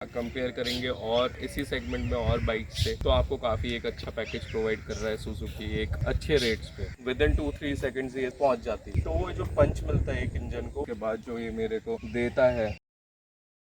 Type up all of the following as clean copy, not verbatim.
Compare करेंगे और इसी सेगमेंट में और बाइक से, तो आपको काफ़ी एक अच्छा पैकेज प्रोवाइड कर रहा है सुजुकी एक अच्छे रेट्स पे। विद इन 2-3 सेकंड्स ये पहुंच जाती है। तो वो जो पंच मिलता है एक इंजन को के बाद जो ये मेरे को देता है।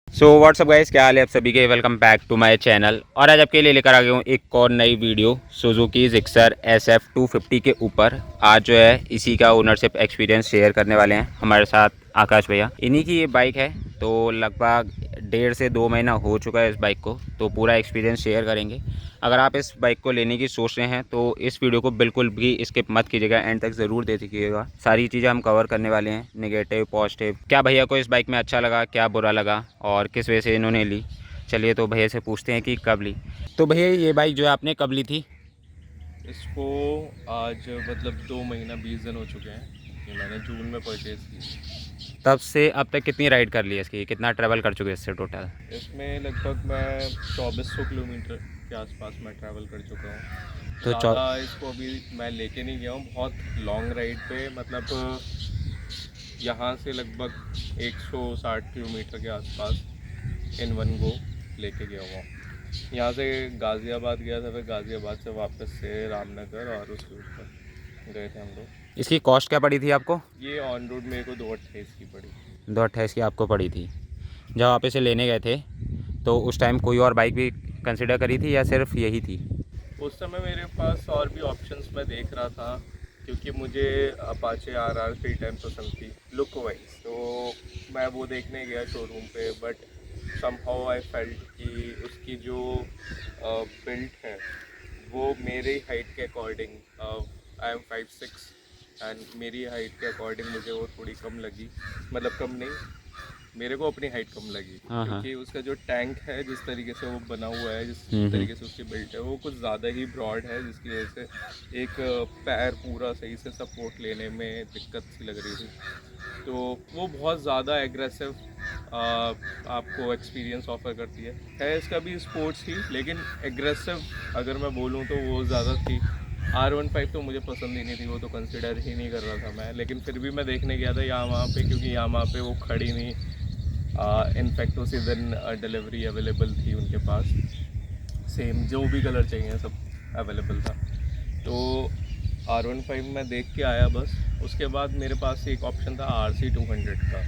सो व्हाट्सअप गाइस, क्या हाल है आप सभी के। Welcome back to my channel. और आज आपके लिए लेकर आ गया हूँ एक और नई वीडियो सुजुकी जिक्सर SF 250 के ऊपर। आज जो है इसी का ओनरशिप एक्सपीरियंस शेयर करने वाले हैं हमारे साथ आकाश भैया। इन्हीं की ये बाइक है, तो लगभग 1.5 से 2 महीना हो चुका है इस बाइक को, तो पूरा एक्सपीरियंस शेयर करेंगे। अगर आप इस बाइक को लेने की सोच रहे हैं तो इस वीडियो को बिल्कुल भी स्किप मत कीजिएगा, एंड तक ज़रूर देखिएगा। सारी चीज़ें हम कवर करने वाले हैं, नेगेटिव पॉजिटिव, क्या भैया को इस बाइक में अच्छा लगा, क्या बुरा लगा और किस वजह से इन्होंने ली। चलिए तो भैया से पूछते हैं कि कब ली। तो भैया ये बाइक जो है आपने कब ली थी? इसको आज मतलब 2 महीना 20 दिन हो चुके हैं। ये मैंने जून में परचेज़ की। तब से अब तक कितनी राइड कर ली है इसकी, कितना ट्रैवल कर चुके हैं इससे टोटल? इसमें लगभग मैं 2400 किलोमीटर के आसपास मैं ट्रैवल कर चुका हूँ। तो ज़्यादा इसको अभी मैं लेके नहीं गया हूँ बहुत लॉन्ग राइड पे, मतलब यहाँ से लगभग 160 किलोमीटर के आसपास इन वन गो लेके गया हुआ हूँ। यहाँ से गाज़ियाबाद गया था, फिर गाज़ियाबाद से वापस से रामनगर और उसके ऊपर गए थे हम लोग। इसकी कॉस्ट क्या पड़ी थी आपको? ये ऑन रोड मेरे को 228 की पड़ी। 228 की आपको पड़ी थी। जब आप इसे लेने गए थे तो उस टाइम कोई और बाइक भी कंसिडर करी थी या सिर्फ यही थी? उस समय मेरे पास और भी ऑप्शंस मैं देख रहा था, क्योंकि मुझे अपाचे RR 310 पसंद थी लुक वाइज, तो मैं वो देखने गया शोरूम पे। बट समहाउ आई फेल्ट कि उसकी जो बिल्ट है वो मेरे हाइट के अकॉर्डिंग, आई एम 5'6" एंड मेरी हाइट के अकॉर्डिंग मुझे वो थोड़ी कम लगी। मतलब कम नहीं, मेरे को अपनी हाइट कम लगी, हाँ हाँ। क्योंकि उसका जो टैंक है जिस तरीके से वो बना हुआ है, जिस हम्म। तरीके से उसकी बिल्ट है, वो कुछ ज़्यादा ही ब्रॉड है, जिसकी वजह से एक पैर पूरा सही से सपोर्ट लेने में दिक्कत सी लग रही थी। तो वो बहुत ज़्यादा एग्रेसिव आपको एक्सपीरियंस ऑफर करती है इसका भी स्पोर्ट्स ही, लेकिन एग्रेसिव अगर मैं बोलूँ तो वो ज़्यादा थी। R15 तो मुझे पसंद ही नहीं थी, वो तो कंसिडर ही नहीं कर रहा था मैं, लेकिन फिर भी मैं देखने गया था यहाँ वहाँ पे, क्योंकि यहाँ वहाँ पे वो खड़ी नहीं। इनफैक्ट उसी दिन डिलीवरी अवेलेबल थी उनके पास, सेम जो भी कलर चाहिए सब अवेलेबल था। तो R15 मैं देख के आया बस। उसके बाद मेरे पास एक ऑप्शन था RC 200 का,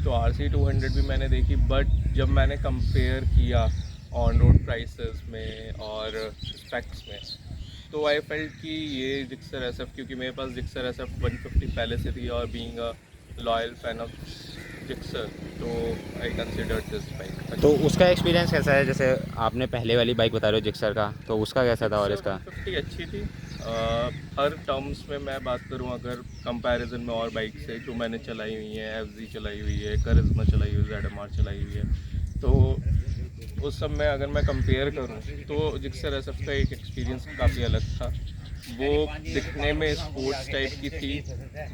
तो RC 200 भी मैंने देखी। बट जब मैंने कंपेयर किया ऑन रोड प्राइसेस में और स्पेक्स में, तो आई फेल्ट कि ये जिक्सर SF, क्योंकि मेरे पास जिक्सर SF 150 पहले से थी, और being a loyal fan of Gixxer, तो आई कंसिडर दिस बाइक। तो उसका एक्सपीरियंस कैसा है? जैसे आपने पहले वाली बाइक बता रहे हो जिक्सर का, तो उसका कैसा था और जिक्सर इसका? 150 अच्छी थी। हर टर्म्स में मैं बात करूं, अगर कंपैरिजन में और बाइक से जो मैंने चलाई हुई है, FZ चलाई हुई है, करिश्मा चलाई हुई है, ZMR चलाई हुई है, तो उस सब में अगर मैं कंपेयर करूं तो जिक्सर SF का एक एक्सपीरियंस काफ़ी अलग था। वो दिखने में स्पोर्ट्स टाइप की थी,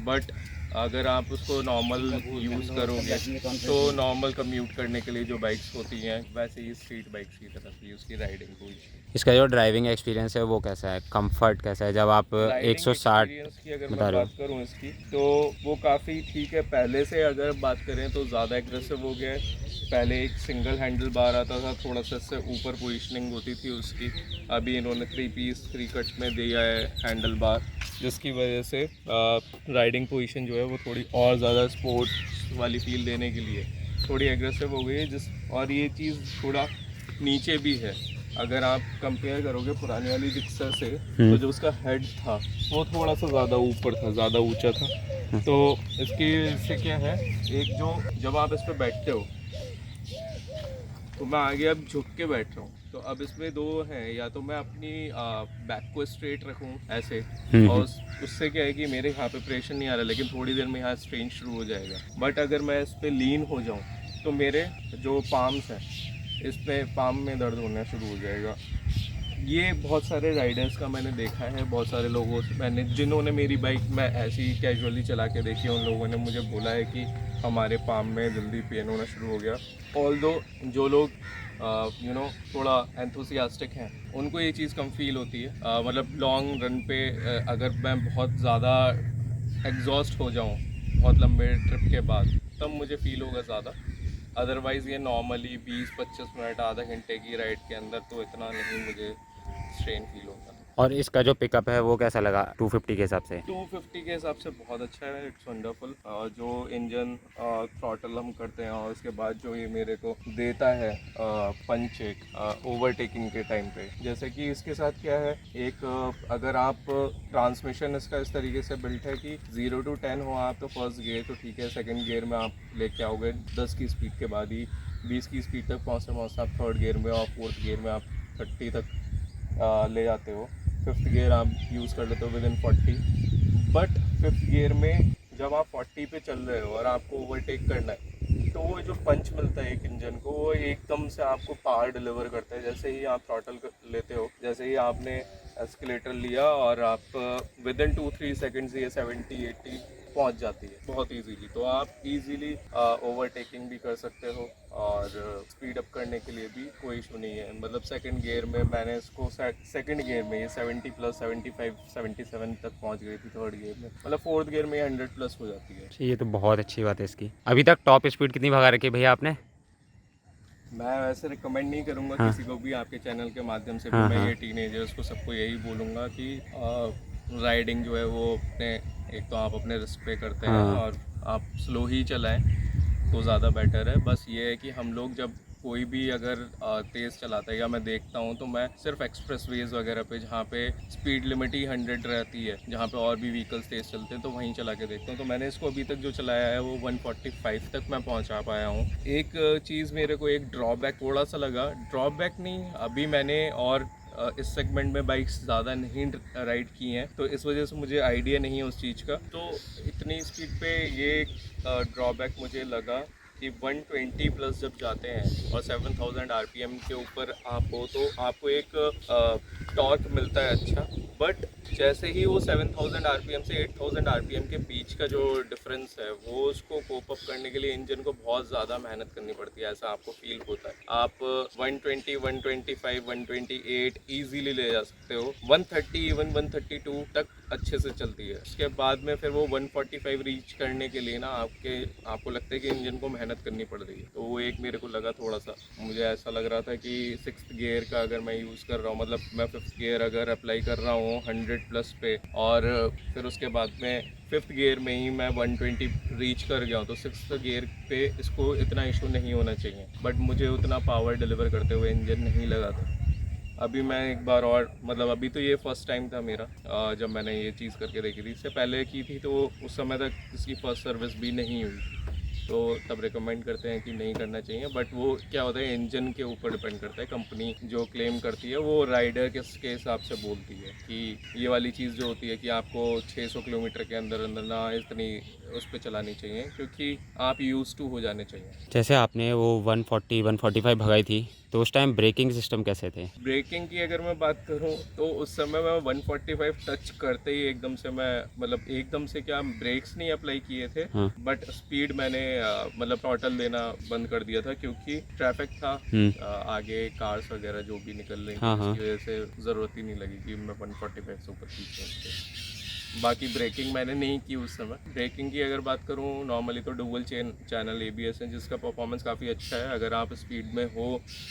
बट अगर आप उसको नॉर्मल यूज़ करोगे तो नॉर्मल कम्यूट करने के लिए जो बाइक्स होती हैं वैसे ही स्ट्रीट बाइक्स की तरह की उसकी राइडिंग पोजीशन। इसका जो ड्राइविंग एक्सपीरियंस है वो कैसा है, कंफर्ट कैसा है जब आप राइडिंग 160 एक्सपीरियंस की अगर मैं बता रहे हो? बात करूं इसकी, तो वो काफ़ी ठीक है। पहले से अगर बात करें तो ज़्यादा एग्रेसिव हो गया है। पहले एक सिंगल हैंडल बार आता था, थोड़ा सा इससे ऊपर पोजीशनिंग होती थी उसकी। अभी इन्होंने 3 पीस 3 कट में दिया है हैंडल बार, जिसकी वजह से राइडिंग पोजीशन जो है वो थोड़ी और ज़्यादा स्पोर्ट्स वाली फील देने के लिए थोड़ी एग्रेसिव हो गई है। और ये चीज़ थोड़ा नीचे भी है। अगर आप कंपेयर करोगे पुरानी वाली जिक्सर से, तो जो उसका हेड था वो थोड़ा सा ज़्यादा ऊपर था, ज़्यादा ऊंचा था। तो इसकी इससे क्या है, एक जो जब आप इस पर बैठते हो, तो मैं आगे अब झुक के बैठ रहा हूँ, तो अब इसमें दो हैं, या तो मैं अपनी बैक को स्ट्रेट रखूँ ऐसे, और उससे क्या है कि मेरे यहाँ पे प्रेशर नहीं आ रहा, लेकिन थोड़ी देर में यहाँ स्ट्रेन शुरू हो जाएगा। बट अगर मैं इस पर लीन हो जाऊँ तो मेरे जो पाम्स हैं, इस पे पाम में दर्द होना शुरू हो जाएगा। ये बहुत सारे राइडर्स का मैंने देखा है, बहुत सारे लोगों से मैंने, जिन्होंने मेरी बाइक मैं ऐसे ही कैजुअली चला के देखी है, उन लोगों ने मुझे बोला है कि हमारे पाम में जल्दी पेन होना शुरू हो गया। ऑल्दो जो लोग थोड़ा एंथुसियास्टिक हैं, उनको ये चीज़ कम फील होती है। मतलब लॉन्ग रन पे अगर मैं बहुत ज़्यादा एग्जॉस्ट हो जाऊँ बहुत लंबे ट्रिप के बाद, तब मुझे फील होगा ज़्यादा। अदरवाइज़ ये नॉर्मली 20-25 मिनट आधा घंटे की राइड के अंदर तो इतना नहीं मुझे स्ट्रेन फील होता। और इसका जो पिकअप है वो कैसा लगा 250 के हिसाब से? 250 के हिसाब से बहुत अच्छा है, इट्स वंडरफुल। जो इंजन थ्रॉटल हम करते हैं और उसके बाद जो ये मेरे को देता है पंच एक ओवरटेकिंग के टाइम पे, जैसे कि इसके साथ क्या है, एक अगर आप ट्रांसमिशन इसका इस तरीके से बिल्ट है कि 0 to 10 हो आप तो फर्स्ट गियर तो ठीक है, सेकंड गियर में आप लेके आओगे 10 की स्पीड के बाद ही 20 की स्पीड तक पहुँचते आप थर्ड गियर में, और फोर्थ गियर में आप 30 तक ले जाते हो। फिफ्थ गियर आप यूज़ कर लेते हो with in 40, but fifth gear में जब आप 40 पे चल रहे हो और आपको ओवरटेक करना है तो वो जो पंच मिलता है एक इंजन को, वो एकदम से आपको पावर डिलीवर करता है। जैसे ही आप थ्रॉटल लेते हो, जैसे ही आपने एस्केलेटर लिया और आप विद इन 2-3 सेकेंड्स ये 70-80 पहुंच जाती है बहुत इजीली। तो आप इजीली ओवरटेकिंग भी कर सकते हो और स्पीड अप करने के लिए भी कोई इशू नहीं है। मतलब सेकंड गियर में मैंने इसको सेकंड गियर में ये 70 प्लस 75 77 तक पहुंच गई थी थर्ड गियर में, मतलब फोर्थ गियर में 100 प्लस हो जाती है। ये तो बहुत अच्छी बात है इसकी। अभी तक टॉप स्पीड कितनी भगा रखी है भैया आपने? मैं वैसे रिकमेंड नहीं करूंगा हाँ। किसी को भी, आपके चैनल के माध्यम से भी हाँ, मैं हाँ। ये टीनेजर्स को सबको यही बोलूँगा कि राइडिंग जो है वो अपने, एक तो आप अपने रिस्क पे करते हैं हाँ। और आप स्लो ही चलाएं तो ज़्यादा बेटर है। बस ये है कि हम लोग जब कोई भी अगर तेज़ चलाता है, या मैं देखता हूँ तो मैं सिर्फ एक्सप्रेस वेज वगैरह पे जहाँ पे स्पीड लिमिट ही 100 रहती है, जहाँ पे और भी व्हीकल्स तेज़ चलते हैं, तो वहीं चला के देखता हूँ। तो मैंने इसको अभी तक जो चलाया है वो 145 तक मैं पहुँचा पाया हूँ। एक चीज़ मेरे को एक ड्रॉबैक थोड़ा सा लगा, ड्रॉबैक नहीं, अभी मैंने और इस सेगमेंट में बाइक्स ज़्यादा नहीं राइड की हैं, तो इस वजह से मुझे आइडिया नहीं है उस चीज़ का। तो इतनी स्पीड पे ये ड्रॉबैक मुझे लगा कि 120 प्लस जब जाते हैं और 7000 आरपीएम के ऊपर आप हो तो आपको एक टॉर्क मिलता है अच्छा, बट जैसे ही वो 7000 आरपीएम से 8000 आरपीएम के बीच का जो डिफरेंस है वो उसको कोप अप करने के लिए इंजन को बहुत ज़्यादा मेहनत करनी पड़ती है, ऐसा आपको फील होता है। आप 120, 125, 128 ईजीली ले जा सकते हो, 130 इवन 132 तक अच्छे से चलती है। उसके बाद में फिर वो 145 रीच करने के लिए ना आपको लगता है कि इंजन को मेहनत करनी पड़ रही है। तो वो एक मेरे को लगा थोड़ा सा, मुझे ऐसा लग रहा था कि 6th गियर का अगर मैं यूज़ कर रहा हूँ, मतलब मैं 5th गियर अगर अप्लाई कर रहा हूँ 100 प्लस पे, और फिर उसके बाद में 5th गियर में ही मैं 120 रीच कर गया हूँ, तो 6th गियर पे इसको इतना इशू नहीं होना चाहिए, बट मुझे उतना पावर डिलीवर करते हुए इंजन नहीं लगा था। अभी मैं एक बार और, मतलब अभी तो ये फर्स्ट टाइम था मेरा जब मैंने ये चीज़ करके देखी थी। इससे पहले की थी तो उस समय तक इसकी फर्स्ट सर्विस भी नहीं हुई, तो तब रिकमेंड करते हैं कि नहीं करना चाहिए। बट वो क्या होता है, इंजन के ऊपर डिपेंड करता है, कंपनी जो क्लेम करती है वो राइडर के हिसाब से बोलती है कि ये वाली चीज़ जो होती है कि आपको 600 किलोमीटर के अंदर अंदर ना इतनी उस पर चलानी चाहिए, क्योंकि आप यूज़ टू हो जाने चाहिए। जैसे आपने वो 140 145 भगाई थी तो उस टाइम ब्रेकिंग सिस्टम कैसे थे? ब्रेकिंग की अगर मैं बात करूं तो उस समय मैं 145 टच करते ही एकदम से मैं, मतलब एकदम से क्या, ब्रेक्स नहीं अप्लाई किए थे, हाँ। बट स्पीड मैंने मतलब थ्रॉटल देना बंद कर दिया था, क्योंकि ट्रैफिक था आगे, कार्स वगैरह जो भी निकल रही थी, हाँ, हाँ। उसकी वजह से ज़रूरत ही नहीं लगी कि मैं 145 से ऊपर खींचूं। बाकी ब्रेकिंग मैंने नहीं की उस समय। ब्रेकिंग की अगर बात करूँ, नॉर्मली तो डुअल चैनल ABS है, जिसका परफॉर्मेंस काफ़ी अच्छा है। अगर आप स्पीड में हो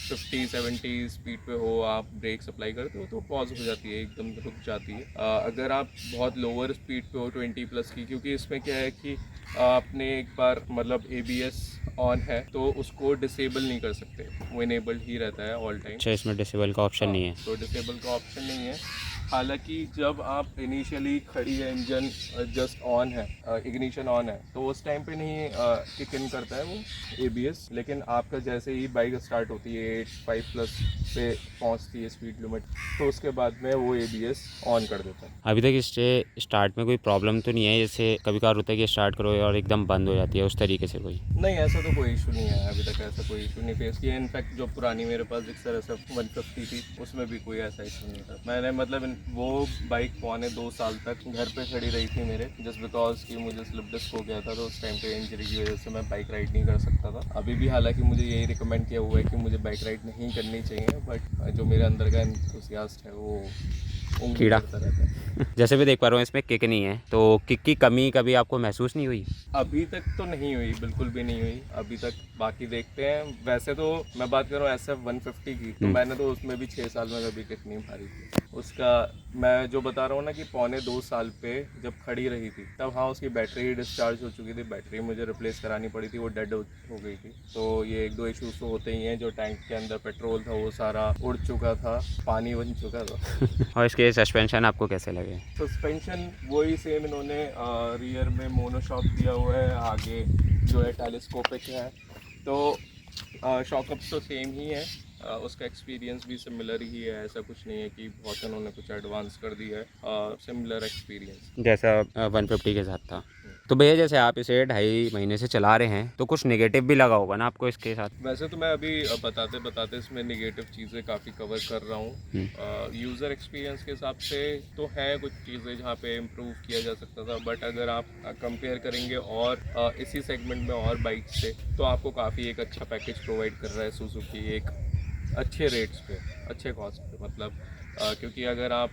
50-70 स्पीड पे हो, आप ब्रेक अप्लाई करते हो तो पॉज हो जाती है, एकदम रुक जाती है। अगर आप बहुत लोअर स्पीड पे हो 20 प्लस की, क्योंकि इसमें क्या है कि आपने एक बार मतलब ABS ऑन है तो उसको डिसेबल नहीं कर सकते, वो इनेबल्ड ही रहता है ऑल टाइम। अच्छा, इसमें डिसेबल का ऑप्शन नहीं है? तो डिसेबल का ऑप्शन नहीं है। हालांकि जब आप इनिशियली खड़ी है, इंजन जस्ट ऑन है, इग्निशन ऑन है, तो उस टाइम पे नहीं किक इन करता है वो ABS, लेकिन आपका जैसे ही बाइक स्टार्ट होती है 85 प्लस पे पहुंचती है स्पीड लिमिट, तो उसके बाद में वो ABS ऑन कर देता है। अभी तक इससे स्टार्ट में कोई प्रॉब्लम तो नहीं है? जैसे कभी कभार होता है कि स्टार्ट करो और एकदम बंद हो जाती है, उस तरीके से कोई? नहीं, ऐसा तो कोई इशू नहीं है, अभी तक ऐसा कोई इशू नहीं फेस किया। इनफैक्ट जो पुरानी मेरे पास जिक्सर SF 150 थी, उसमें भी कोई ऐसा इशू नहीं था। मैंने मतलब वो बाइक पौने 2 साल तक घर पे खड़ी रही थी मेरे, जस्ट बिकॉज कि मुझे स्लिप डिस्क हो गया था, तो उस टाइम पे इंजरी की वजह से मैं बाइक राइड नहीं कर सकता था। अभी भी हालांकि मुझे यही रिकमेंड किया हुआ है कि मुझे बाइक राइड नहीं करनी चाहिए, बट जो मेरे अंदर का एंथुसियास्ट है वो उंगली कीड़ा। करता रहता है। जैसे भी देख पा रहा हूँ इसमें किक नहीं है, तो किक की कमी कभी आपको महसूस नहीं हुई? अभी तक तो नहीं हुई, बिल्कुल भी नहीं हुई अभी तक। बाकी देखते हैं। वैसे तो मैं बात करूँ SF 150 की, तो मैंने तो उसमें भी 6 साल में कभी किक नहीं मारी थी। उसका मैं जो बता रहा हूँ ना कि 1.25 साल पे जब खड़ी रही थी तब हाँ उसकी बैटरी ही डिस्चार्ज हो चुकी थी। बैटरी मुझे रिप्लेस करानी पड़ी थी, वो डेड हो गई थी। तो ये 1-2 इश्यूज तो होते ही हैं। जो टैंक के अंदर पेट्रोल था वो सारा उड़ चुका था, पानी बन चुका था। और इसके सस्पेंशन आपको कैसे लगे? सस्पेंशन वही सेम इन्होंने रियर में मोनोशॉक दिया हुआ है, आगे जो है टेलीस्कोपिक है। तो शॉकअप्स तो सेम ही है। उसका एक्सपीरियंस भी सिमिलर ही है। ऐसा कुछ नहीं है कि बहुत उन्होंने कुछ एडवांस कर दिया है। सिमिलर एक्सपीरियंस जैसा 150 के साथ था। तो भैया जैसे आप इसे 2.5 महीने से चला रहे हैं, तो कुछ नेगेटिव भी लगा होगा ना आपको इसके साथ? वैसे तो मैं अभी बताते बताते इसमें निगेटिव चीज़ें काफ़ी कवर कर रहा हूँ। यूज़र एक्सपीरियंस के हिसाब से तो है कुछ चीज़ें जहाँ पे इम्प्रूव किया जा सकता था, बट अगर आप कंपेयर करेंगे और इसी सेगमेंट में और बाइक से, तो आपको काफ़ी एक अच्छा पैकेज प्रोवाइड कर रहा है सुजुकी, एक अच्छे रेट्स पे, अच्छे कॉस्ट पे। मतलब क्योंकि अगर आप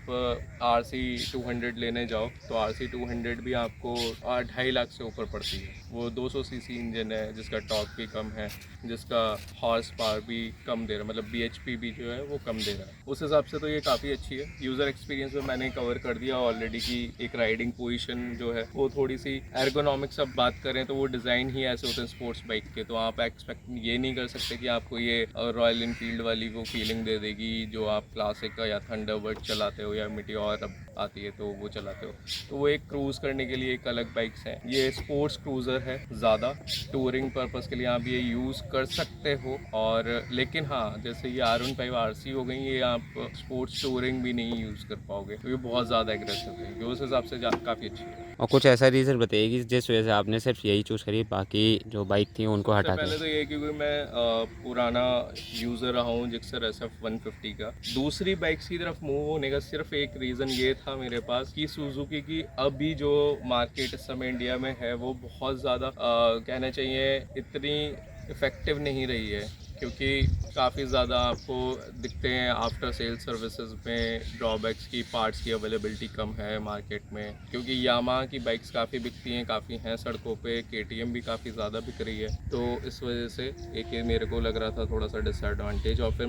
RC 200 लेने जाओ तो RC 200 भी आपको 2.5 लाख से ऊपर पड़ती है। वो 200 सीसी इंजन है जिसका टॉर्क भी कम है, जिसका हॉर्स पावर भी कम दे रहा है, मतलब BHP भी जो है वो कम दे रहा है। उस हिसाब से तो ये काफ़ी अच्छी है। यूज़र एक्सपीरियंस में मैंने कवर कर दिया ऑलरेडी कि एक राइडिंग पोजीशन जो है वो थोड़ी सी एर्गोनॉमिक्स अब बात करें तो वो डिज़ाइन ही ऐसे होते हैं स्पोर्ट्स बाइक के। तो आप एक्सपेक्ट ये नहीं कर सकते कि आपको ये रॉयल इनफील्ड वाली वो फीलिंग दे देगी जो आप क्लासिक का या थंडरबर्ड चलाते हो या मीटियोर अब आती है तो वो चलाते हो। तो वो एक क्रूज़ करने के लिए एक अलग बाइक्स हैं। ये स्पोर्ट्स क्रूज़र है ज़्यादा, टूरिंग पर्पस के लिए आप ये यूज़ कर सकते हो। और लेकिन हाँ, जैसे ये R15 RC हो गई, ये आप स्पोर्ट्स टूरिंग भी नहीं यूज़ कर पाओगे, तो ये बहुत ज़्यादा एग्रेसिव है। ये उस हिसाब से काफ़ी अच्छी है। और कुछ ऐसा रीज़न बताइए कि जिस वजह से आपने सिर्फ यही चूज़ करी, बाकी जो बाइक थी उनको सबसे हटा पहले के? तो ये क्योंकि मैं पुराना यूज़र रहा हूँ जिक्सर SF 150 का। दूसरी बाइक्स की तरफ मूव होने का सिर्फ एक रीज़न ये था मेरे पास कि सुजुकी की अभी जो मार्केट इस समय इंडिया में है वो बहुत ज़्यादा कहना चाहिए इतनी इफ़ेक्टिव नहीं रही है, क्योंकि काफ़ी ज़्यादा आपको दिखते हैं आफ्टर सेल सर्विसेज में ड्रॉबैक्स की, पार्ट्स की अवेलेबिलिटी कम है मार्केट में। क्योंकि यामाहा की बाइक्स काफ़ी बिकती हैं, काफ़ी हैं सड़कों पे, KTM भी काफ़ी ज़्यादा बिक रही है। तो इस वजह से एक ये मेरे को लग रहा था थोड़ा सा डिसएडवांटेज। और फिर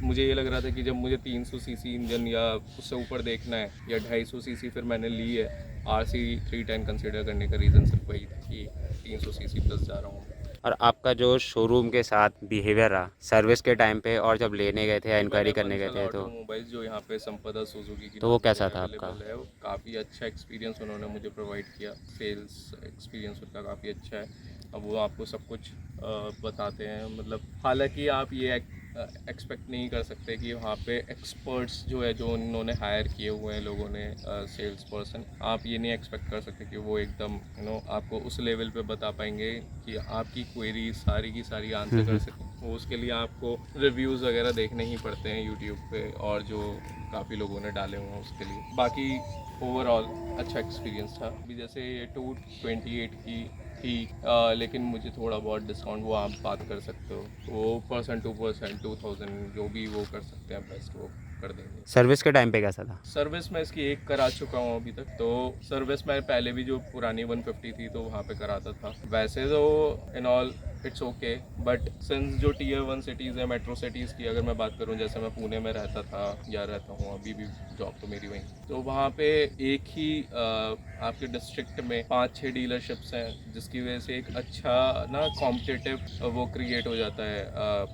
मुझे ये लग रहा था कि जब मुझे 300 सीसी इंजन या उससे ऊपर देखना है या 250 सीसी फिर मैंने ली है। RC 310 कंसिडर करने का रीज़न सिर्फ वही था कि 300 सीसी प्लस जा रहा हूँ। और आपका जो शोरूम के साथ बिहेवियर रहा सर्विस के टाइम पे और जब लेने गए थे या इंक्वायरी करने गए थे, तो ऑटोमोबाइल्स जो यहाँ पे संपदा सुजुकी की तो वो तरफ से कैसा था आपका? अवेलेबल है, वो काफ़ी अच्छा एक्सपीरियंस उन्होंने मुझे प्रोवाइड किया। सेल्स एक्सपीरियंस उनका काफ़ी अच्छा है। अब वो आपको सब कुछ बताते हैं। मतलब हालांकि आप ये एक्सपेक्ट नहीं कर सकते कि वहाँ पे एक्सपर्ट्स जो है, जो उन्होंने हायर किए हुए हैं लोगों ने सेल्स पर्सन, आप ये नहीं एक्सपेक्ट कर सकते कि वो एकदम आपको उस लेवल पे बता पाएंगे कि आपकी क्वेरी सारी की सारी आंसर कर सकें। वो उसके लिए आपको रिव्यूज़ वगैरह देखने ही पड़ते हैं यूट्यूब पे, और जो काफ़ी लोगों ने डाले हुए हैं उसके लिए। बाकी ओवरऑल अच्छा एक्सपीरियंस था। अभी जैसे ये 228 की थी, लेकिन मुझे थोड़ा बहुत डिस्काउंट वो आप बात कर सकते हो, वो 2% 2000 जो भी वो कर सकते हैं बेस्ट वो कर देंगे। सर्विस के टाइम पे कैसा था? सर्विस मैं इसकी एक करा चुका हूँ अभी तक। तो सर्विस मैं पहले भी जो पुरानी 150 थी तो वहाँ पे कराता था। वैसे तो in all it's okay, but since जो Tier 1 सिटीज़ है, मेट्रो सिटीज़ की अगर मैं बात करूँ, जैसे मैं पुणे में रहता था या रहता हूँ अभी भी, जॉब तो मेरी वहीं, तो वहाँ पे एक ही आपके डिस्ट्रिक्ट में 5-6 डीलरशिप्स हैं, जिसकी वजह से एक अच्छा ना कॉम्पिटिटिव वो क्रिएट हो जाता है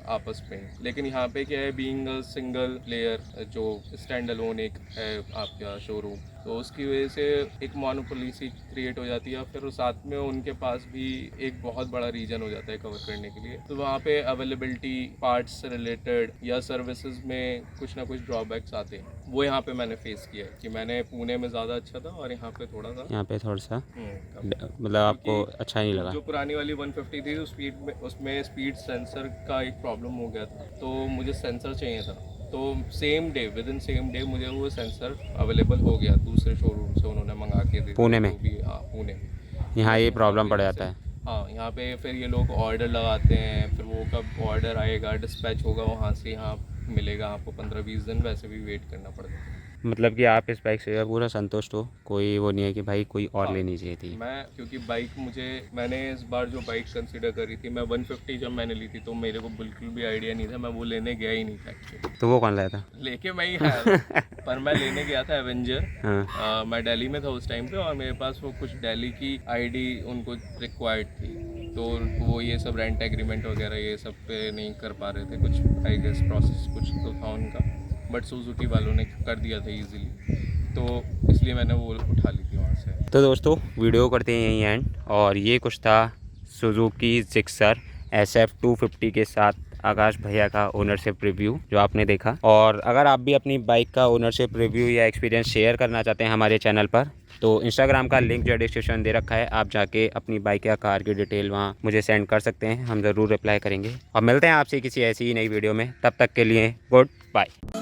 आपस में। लेकिन यहाँ पे क्या है, बीइंग अ सिंगल प्लेयर जो स्टैंड अलोन एक है आपका शोरूम, तो उसकी वजह से एक मोनोपोली सी क्रिएट हो जाती है। फिर साथ में उनके पास भी एक बहुत बड़ा रीजन हो जाता है कवर करने के लिए। तो वहाँ पे अवेलेबिलिटी, पार्ट्स से रिलेटेड या सर्विसेज में कुछ ना कुछ ड्रॉबैक्स आते हैं। वो यहाँ पे मैंने फेस किया है कि मैंने पुणे में ज़्यादा अच्छा था और यहाँ पे थोड़ा सा यहाँ पे थोड़ा सा कम। मतलब आपको अच्छा नहीं लगा? जो पुरानी वाली 150 थी उसमें स्पीड सेंसर का एक प्रॉब्लम हो गया था, तो मुझे सेंसर चाहिए था। तो विद इन सेम डे मुझे वो सेंसर अवेलेबल हो गया दूसरे शोरूम से, उन्होंने मंगा के दे दिया। पुणे में? हाँ, पुणे। यहाँ ये प्रॉब्लम पड़ जाता है। हाँ, यहाँ पे फिर ये लोग ऑर्डर लगाते हैं, फिर वो कब ऑर्डर आएगा, डिस्पैच होगा वहाँ से यहाँ मिलेगा आपको 15-20 दिन, वैसे भी वेट करना पड़ता है। मतलब कि आप इस बाइक से पूरा संतुष्ट हो, कोई वो नहीं है कि भाई कोई और लेनी चाहिए थी? मैं क्योंकि बाइक मैंने इस बार जो बाइक कंसिडर करी थी, मैं 150 जब मैंने ली थी तो मेरे को बिल्कुल भी आइडिया नहीं था, मैं वो लेने गया ही नहीं था एक्चुअली। तो वो कौन लाया था? लेके मैं ही आया था, पर मैं लेने गया था एवेंजर। हाँ। मैं दिल्ली में था उस टाइम पे और मेरे पास वो कुछ दिल्ली की आईडी उनको रिक्वायर्ड थी, तो वो ये सब रेंट एग्रीमेंट वगैरह ये सब पे नहीं कर पा रहे थे, कुछ आई गेस प्रोसेस कुछ तो था उनका, बट सुजुकी वालों ने कर दिया था इजीली, तो इसलिए मैंने वो उठा ली थी वहाँ से। तो दोस्तों वीडियो करते हैं यहीं एंड, और ये कुछ था सुजुकी जिक्सर SF 250 के साथ आकाश भैया का ओनरशिप रिव्यू जो आपने देखा। और अगर आप भी अपनी बाइक का ओनरशिप रिव्यू या एक्सपीरियंस शेयर करना चाहते हैं हमारे चैनल पर, तो इंस्टाग्राम का लिंक जो डिस्क्रिप्शन दे रखा है, आप जाके अपनी बाइक या कार की डिटेल वहाँ मुझे सेंड कर सकते हैं, हम ज़रूर रिप्लाई करेंगे। और मिलते हैं आपसे किसी ऐसी ही नई वीडियो में, तब तक के लिए गुड बाय।